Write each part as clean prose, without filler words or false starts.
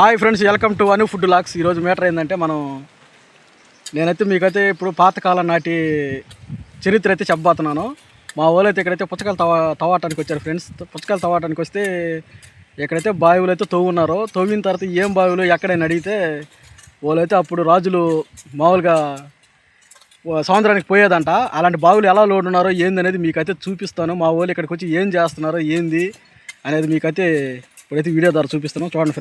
Hi friends, welcome to Anu food lakhs. ఈరోజు matter ఏంటంటే నేనైతే మీకైతే ఇప్పుడు పాతకాలం నాటి చరిత్ర అయితే చెప్పబోతున్నాను. మా వాళ్ళు అయితే ఇక్కడైతే పుచ్చకాయలు తవ్వటానికి వచ్చారు ఫ్రెండ్స్. పుచ్చకాయలు తవ్వటానికి వస్తే ఎక్కడైతే బావిలు అయితే తవ్వున్నారో, తవ్విన తర్వాత ఏం బావిలు ఎక్కడైనా అడిగితే వాళ్ళైతే అప్పుడు రాజులు మామూలుగా సముద్రానికి పోయేదంట. అలాంటి బావులు ఎలా లోడ్ ఉన్నారో ఏంది అనేది మీకైతే చూపిస్తాను. మా వాళ్ళు ఇక్కడికి వచ్చి ఏం చేస్తున్నారో ఏంది అనేది మీకైతే ఇప్పుడైతే వీడియో ద్వారా చూపిస్తాను. చూడండి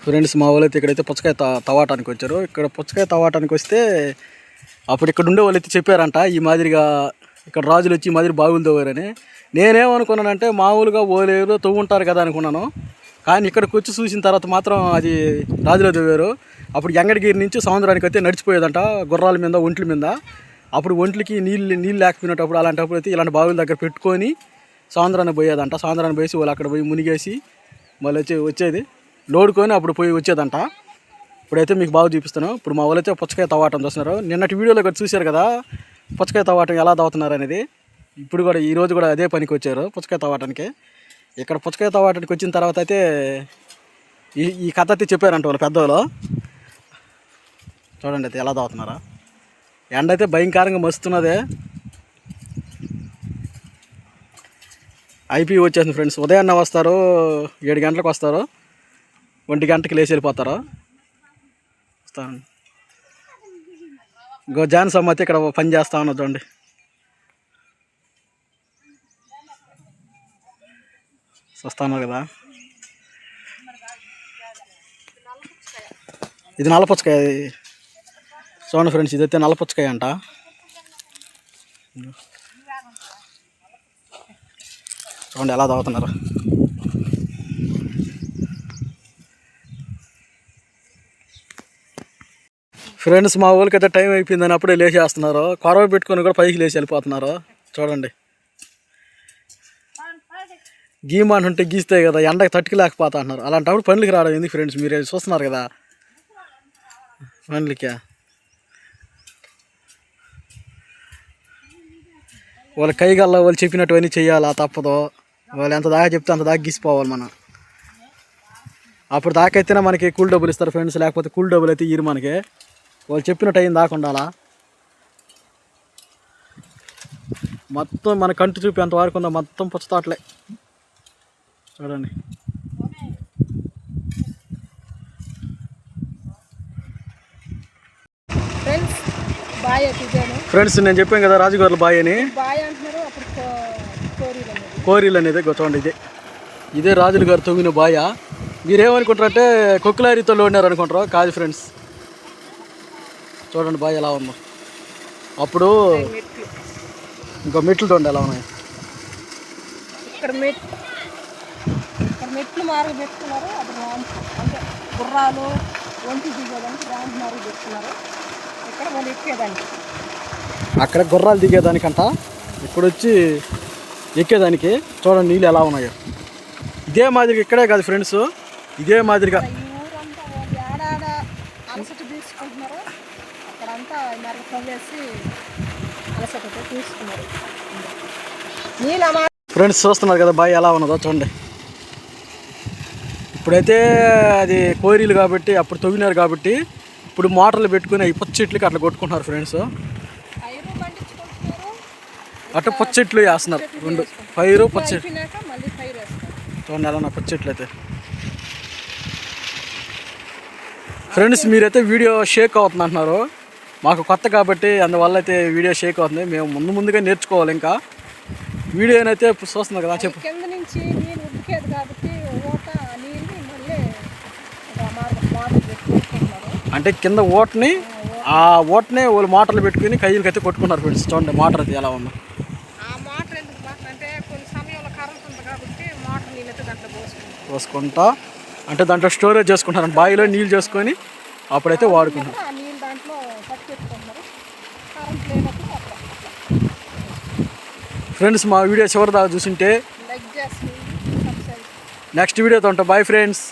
ఫ్రెండ్స్, మా వాళ్ళు అయితే ఇక్కడైతే పుచ్చకాయ తవ్వటానికి వచ్చారు. ఇక్కడ పుచ్చకాయ తవ్వటానికి వస్తే అప్పుడు ఇక్కడ ఉండే వాళ్ళు అయితే చెప్పారంట, ఈ మాదిరిగా ఇక్కడ రాజులు వచ్చి ఈ మాదిరి బావులు తవ్వారని. నేనేమనుకున్నానంటే మామూలుగా ఓలేరు తవ్వుంటారు కదా అనుకున్నాను. కానీ ఇక్కడికి వచ్చి చూసిన తర్వాత మాత్రం అది రాజులు తవ్వారు. అప్పుడు ఎంగడగిరి నుంచి సముద్రానికి అయితే నడిచిపోయేదంట గుర్రాల మీద, ఒంట్ల మీద. అప్పుడు ఒంట్లకి నీళ్ళు లేకపోయినప్పుడు అలాంటప్పుడు అయితే ఇలాంటి బావుల దగ్గర పెట్టుకొని సముద్రాన్ని పోయేదంట. సముద్రాన్ని పోసి వాళ్ళు అక్కడ పోయి మునిగేసి మళ్ళీ వచ్చేది లోడుకొని అప్పుడు పోయి వచ్చేదంట. ఇప్పుడైతే మీకు బాగా చూపిస్తాను. ఇప్పుడు మా వాళ్ళైతే పుచ్చకాయ తవ్వటం చూస్తున్నారు. నిన్నటి వీడియోలో కూడా చూశారు కదా పుచ్చకాయ తవ్వటం ఎలా తవ్వుతున్నారు అనేది. ఇప్పుడు కూడా ఈరోజు కూడా అదే పనికి వచ్చారు పుచ్చకాయ తవ్వటానికి. ఇక్కడ పుచ్చకాయ తవ్వటానికి వచ్చిన తర్వాత అయితే ఈ కథ అయితే చెప్పారంట వాళ్ళు పెద్దవాళ్ళు. చూడండి అయితే ఎలా తవ్వుతున్నారా. ఎండ అయితే భయంకరంగా మస్తున్నదే. అయిపోయి వచ్చేసింది ఫ్రెండ్స్. ఉదయాన్నే వస్తారు, 7 గంటలకు వస్తారు, 1 గంటకి లేచి వెళ్ళిపోతారు. వస్తాను ఇంకో జాన్ సమ్మతి ఇక్కడ పని చేస్తా ఉన్నా చూడండి. వస్తాను కదా, ఇది నల్లపుచ్చకాయ. చూడండి ఫ్రెండ్స్, ఇదైతే నల్లపుచ్చకాయ అంట. చూడండి ఎలా తాగుతున్నారు. ఫ్రెండ్స్, మా ఊరికి అయితే టైం అయిపోయిందని అప్పుడే లేచేస్తున్నారు. కొరవ పెట్టుకొని కూడా పైకి లేచి వెళ్ళిపోతున్నారు. చూడండి, గీమాన్ ఉంటే గీస్తే కదా ఎండకి తట్టుకోలేకపోతా అంటున్నారు. అలాంటప్పుడు పనులకి రావడం ఎందుకు ఫ్రెండ్స్? మీరు చూస్తున్నారు కదా పనులకి. వాళ్ళ కైగల్లా వాళ్ళు చెప్పినట్టువన్నీ చెయ్యాలా, తప్పదు. వాళ్ళు ఎంత దాకా చెప్తే అంత దాకా గీసిపోవాలి మనం. అప్పుడు దాకా అయితేనే మనకి కూల్ డబ్బులు ఇస్తారు ఫ్రెండ్స్, లేకపోతే కూల్ డబ్బులు అయితే ఇరు మనకి. వాళ్ళు చెప్పినట్టు అయింది దాకా ఉండాలా. మొత్తం మన కంటి చూపి ఎంత వరకు ఉందో మొత్తం పుచ్చతోటలే. చూడండి, ఫ్రెండ్స్ నేను చెప్పాను కదా రాజుగారుల బాయ్ అని. కోరీలు అనేది చూడండి, ఇదే రాజుల గారు తొంగిన బాయ. మీరేమనుకుంటారంటే కొక్కులారితో లోడినారు అనుకుంటారు, కాదు ఫ్రెండ్స్. చూడండి బాయ్ ఎలా ఉందో. అప్పుడు ఇంకో మెట్లు చూడండి ఎలా ఉన్నాయి. ఇక్కడ మెట్లు మారు పెట్టుకున్నారు. అంటే గుర్రాలు ఒంటి దిగేదానికి ర్యాంప్ మారు పెట్టుకున్నారు. ఇక్కడ వాళ్ళు ఎక్కేదానికి, అక్కడ గుర్రాలు దిగేదానికంట, ఇప్పుడు వచ్చి ఎక్కేదానికి. చూడండి నీళ్ళు ఎలా ఉన్నాయో. ఇదే మాదిరిగా ఇక్కడే కాదు ఫ్రెండ్స్, ఇదే మాదిరిగా అలసట తీసుకుంటున్నారు. అక్కడంతా మెరవేసి అలసట తీసుకున్నారు. ఫ్రెండ్స్ చూస్తున్నారు కదా బాయ్ ఎలా ఉన్నదో చూడండి. ఇప్పుడైతే అది కోరీలు కాబట్టి అప్పుడు తవ్వినారు కాబట్టి ఇప్పుడు మోటార్లు పెట్టుకుని ఈ పచ్చి చెట్లకి అట్లా కొట్టుకుంటున్నారు ఫ్రెండ్స్. అట్లా పచ్చి చెట్లు వేస్తున్నారు, 2 పైరు పచ్చి చూడండి ఎలా నా పచ్చి చెట్లు అయితే. ఫ్రెండ్స్ మీరైతే వీడియో షేక్ అవుతుంది అంటున్నారు. మాకు కొత్త కాబట్టి అందువల్ల అయితే వీడియో షేక్ అవుతుంది. మేము ముందుగా నేర్చుకోవాలి. ఇంకా వీడియోనైతే చూస్తున్నారు కదా, చెప్పు. కింద నుంచి నీళ్ళు ఉడికేది కాబట్టి అంటే కింద ఓటని ఆ ఓటనే వాళ్ళు మోటార్లు పెట్టుకుని కయ్యలకి అయితే కొట్టుకున్నారు ఫ్రెండ్స్. చూడండి మోటార్ అయితే ఎలా ఉందో. పోసుకుంటా అంటే దాంట్లో స్టోరేజ్ చేసుకుంటారు, బావిలో నీళ్ళు చేసుకొని అప్పుడైతే వాడుకుంటారు. ఫ్రెండ్స్ మా వీడియో చివరి దాకా చూసింటే నెక్స్ట్ వీడియోతో ఉంటాం. Bye friends.